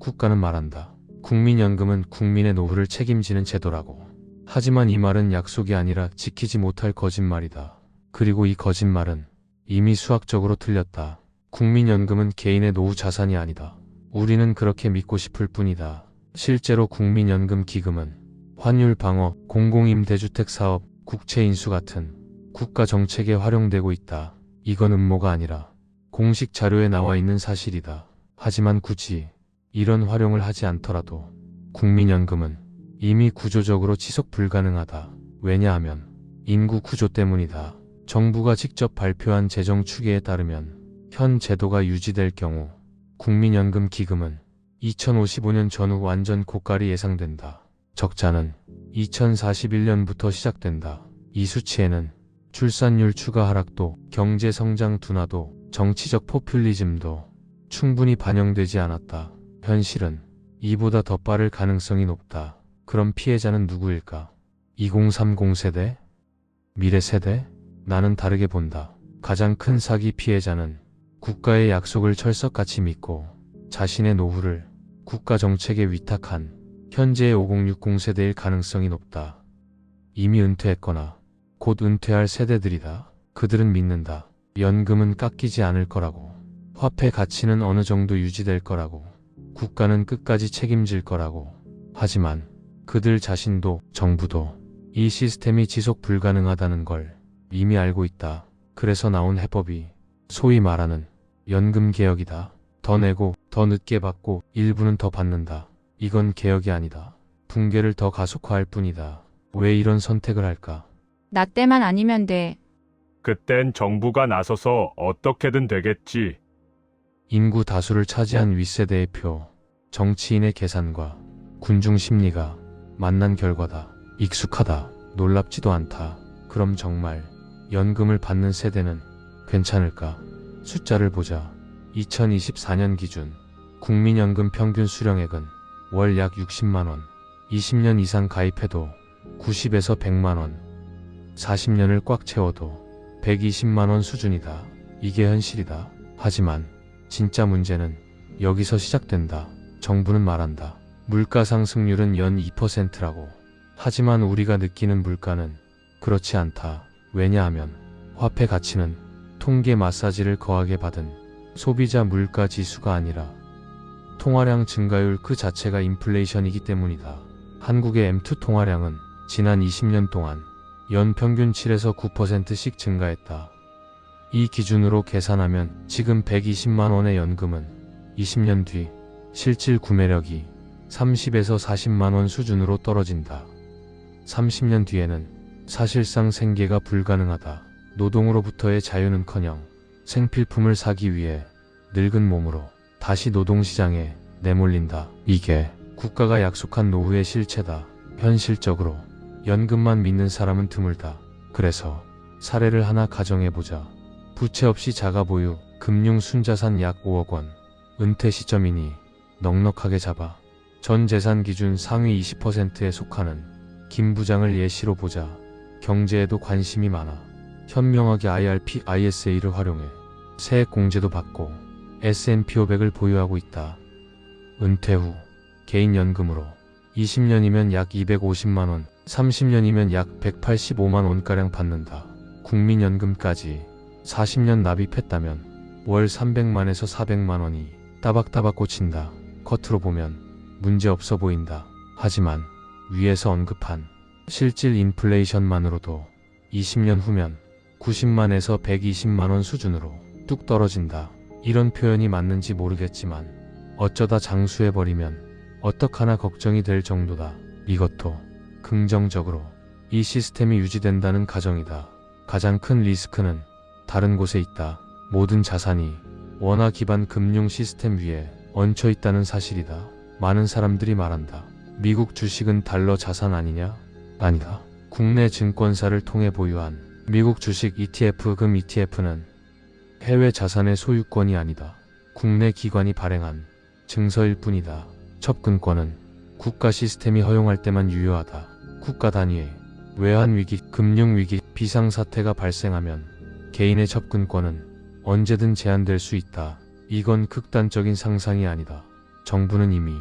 국가는 말한다. 국민연금은 국민의 노후를 책임지는 제도라고. 하지만 이 말은 약속이 아니라 지키지 못할 거짓말이다. 그리고 이 거짓말은 이미 수학적으로 틀렸다. 국민연금은 개인의 노후 자산이 아니다. 우리는 그렇게 믿고 싶을 뿐이다. 실제로 국민연금 기금은 환율 방어, 공공임대주택 사업, 국채 인수 같은 국가 정책에 활용되고 있다. 이건 음모가 아니라 공식 자료에 나와 있는 사실이다. 하지만 굳이 이런 활용을 하지 않더라도 국민연금은 이미 구조적으로 지속 불가능하다. 왜냐하면 인구 구조 때문이다. 정부가 직접 발표한 재정 추계에 따르면 현 제도가 유지될 경우 국민연금 기금은 2055년 전후 완전 고갈이 예상된다. 적자는 2041년부터 시작된다. 이 수치에는 출산율 추가 하락도, 경제 성장 둔화도, 정치적 포퓰리즘도 충분히 반영되지 않았다. 현실은 이보다 더 빠를 가능성이 높다. 그럼 피해자는 누구일까? 2030 세대? 미래 세대? 나는 다르게 본다. 가장 큰 사기 피해자는 국가의 약속을 철석같이 믿고 자신의 노후를 국가 정책에 위탁한 현재의 5060 세대일 가능성이 높다. 이미 은퇴했거나 곧 은퇴할 세대들이다. 그들은 믿는다. 연금은 깎이지 않을 거라고. 화폐 가치는 어느 정도 유지될 거라고. 국가는 끝까지 책임질 거라고. 하지만 그들 자신도 정부도 이 시스템이 지속 불가능하다는 걸 이미 알고 있다. 그래서 나온 해법이 소위 말하는 연금개혁이다. 더 내고 더 늦게 받고 일부는 더 받는다. 이건 개혁이 아니다. 붕괴를 더 가속화할 뿐이다. 왜 이런 선택을 할까? 나 때만 아니면 돼. 그땐 정부가 나서서 어떻게든 되겠지. 인구 다수를 차지한 윗세대의 표, 정치인의 계산과 군중 심리가 만난 결과다. 익숙하다. 놀랍지도 않다. 그럼 정말 연금을 받는 세대는 괜찮을까? 숫자를 보자. 2024년 기준 국민연금 평균 수령액은 월 약 60만원, 20년 이상 가입해도 90에서 100만원, 40년을 꽉 채워도 120만원 수준이다. 이게 현실이다. 하지만 진짜 문제는 여기서 시작된다. 정부는 말한다. 물가 상승률은 연 2%라고. 하지만 우리가 느끼는 물가는 그렇지 않다. 왜냐하면 화폐 가치는 통계 마사지를 거하게 받은 소비자 물가 지수가 아니라 통화량 증가율 그 자체가 인플레이션이기 때문이다. 한국의 M2 통화량은 지난 20년 동안 연 평균 7에서 9%씩 증가했다. 이 기준으로 계산하면 지금 120만 원의 연금은 20년 뒤 실질 구매력이 30에서 40만 원 수준으로 떨어진다. 30년 뒤에는 사실상 생계가 불가능하다. 노동으로부터의 자유는커녕 생필품을 사기 위해 늙은 몸으로 다시 노동시장에 내몰린다. 이게 국가가 약속한 노후의 실체다. 현실적으로 연금만 믿는 사람은 드물다. 그래서 사례를 하나 가정해보자. 부채 없이 자가보유, 금융 순자산 약 5억 원. 은퇴 시점이니 넉넉하게 잡아. 전 재산 기준 상위 20%에 속하는 김 부장을 예시로 보자. 경제에도 관심이 많아. 현명하게 IRP, ISA를 활용해 세액 공제도 받고 S&P 500을 보유하고 있다. 은퇴 후 개인연금으로 20년이면 약 250만원, 30년이면 약 185만원가량 받는다. 국민연금까지 40년 납입했다면 월 300만에서 400만원이 따박따박 꽂힌다. 겉으로 보면 문제없어 보인다. 하지만 위에서 언급한 실질 인플레이션만으로도 20년 후면 90만에서 120만원 수준으로 뚝 떨어진다. 이런 표현이 맞는지 모르겠지만 어쩌다 장수해버리면 어떡하나 걱정이 될 정도다. 이것도 긍정적으로 이 시스템이 유지된다는 가정이다. 가장 큰 리스크는 다른 곳에 있다. 모든 자산이 원화 기반 금융 시스템 위에 얹혀 있다는 사실이다. 많은 사람들이 말한다. 미국 주식은 달러 자산 아니냐? 아니다. 국내 증권사를 통해 보유한 미국 주식 ETF, 금 ETF는 해외 자산의 소유권이 아니다. 국내 기관이 발행한 증서일 뿐이다. 첩근권은 국가 시스템이 허용할 때만 유효하다. 국가 단위의 외환위기, 금융위기, 비상사태가 발생하면 개인의 첩근권은 언제든 제한될 수 있다. 이건 극단적인 상상이 아니다. 정부는 이미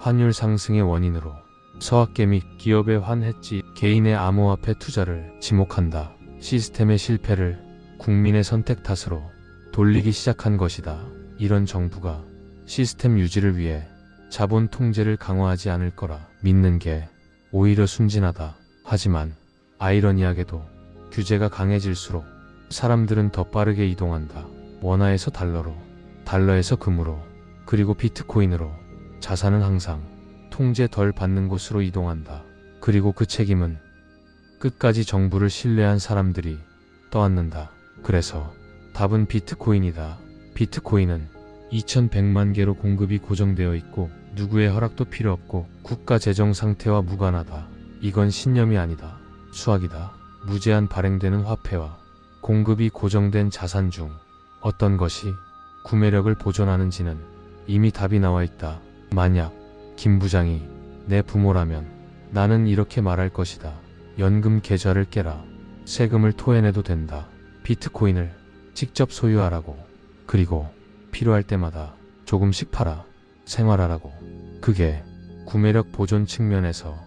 환율 상승의 원인으로 서학계 및 기업의 환해지, 개인의 암호화폐 투자를 지목한다. 시스템의 실패를 국민의 선택 탓으로 돌리기 시작한 것이다. 이런 정부가 시스템 유지를 위해 자본 통제를 강화하지 않을 거라 믿는 게 오히려 순진하다. 하지만 아이러니하게도 규제가 강해질수록 사람들은 더 빠르게 이동한다. 원화에서 달러로, 달러에서 금으로, 그리고 비트코인으로. 자산은 항상 통제 덜 받는 곳으로 이동한다. 그리고 그 책임은 끝까지 정부를 신뢰한 사람들이 떠안는다. 그래서 답은 비트코인이다. 비트코인은 2100만 개로 공급이 고정되어 있고 누구의 허락도 필요 없고 국가 재정 상태와 무관하다. 이건 신념이 아니다. 수학이다. 무제한 발행되는 화폐와 공급이 고정된 자산 중 어떤 것이 구매력을 보존하는지는 이미 답이 나와 있다. 만약 김 부장이 내 부모라면 나는 이렇게 말할 것이다. 연금 계좌를 깨라. 세금을 토해내도 된다. 비트코인을 직접 소유하라고. 그리고 필요할 때마다 조금씩 팔아. 생활하라고. 그게 구매력 보존 측면에서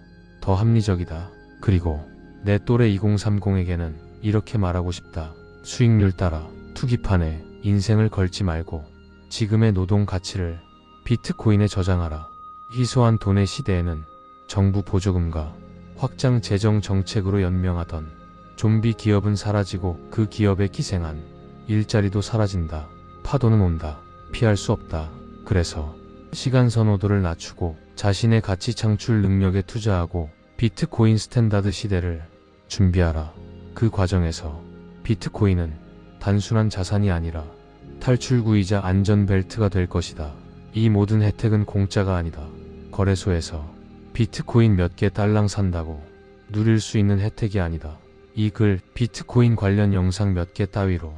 더 합리적이다. 그리고 내 또래 2030에게는 이렇게 말하고 싶다. 수익률 따라 투기판에 인생을 걸지 말고 지금의 노동 가치를 비트코인에 저장하라. 희소한 돈의 시대에는 정부 보조금과 확장 재정 정책으로 연명하던 좀비 기업은 사라지고 그 기업에 기생한 일자리도 사라진다. 파도는 온다. 피할 수 없다. 그래서 시간 선호도를 낮추고 자신의 가치 창출 능력에 투자하고 비트코인 스탠다드 시대를 준비하라. 그 과정에서 비트코인은 단순한 자산이 아니라 탈출구이자 안전벨트가 될 것이다. 이 모든 혜택은 공짜가 아니다. 거래소에서 비트코인 몇 개 딸랑 산다고 누릴 수 있는 혜택이 아니다. 이 글, 비트코인 관련 영상 몇 개 따위로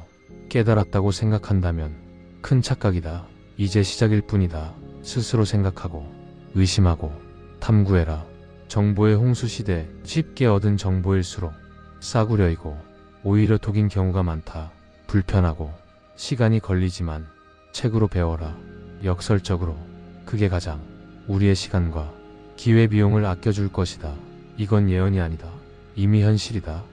깨달았다고 생각한다면 큰 착각이다. 이제 시작일 뿐이다. 스스로 생각하고 의심하고 탐구해라. 정보의 홍수시대, 쉽게 얻은 정보일수록 싸구려이고 오히려 독인 경우가 많다. 불편하고 시간이 걸리지만 책으로 배워라. 역설적으로 그게 가장 우리의 시간과 기회비용을 아껴줄 것이다. 이건 예언이 아니다. 이미 현실이다.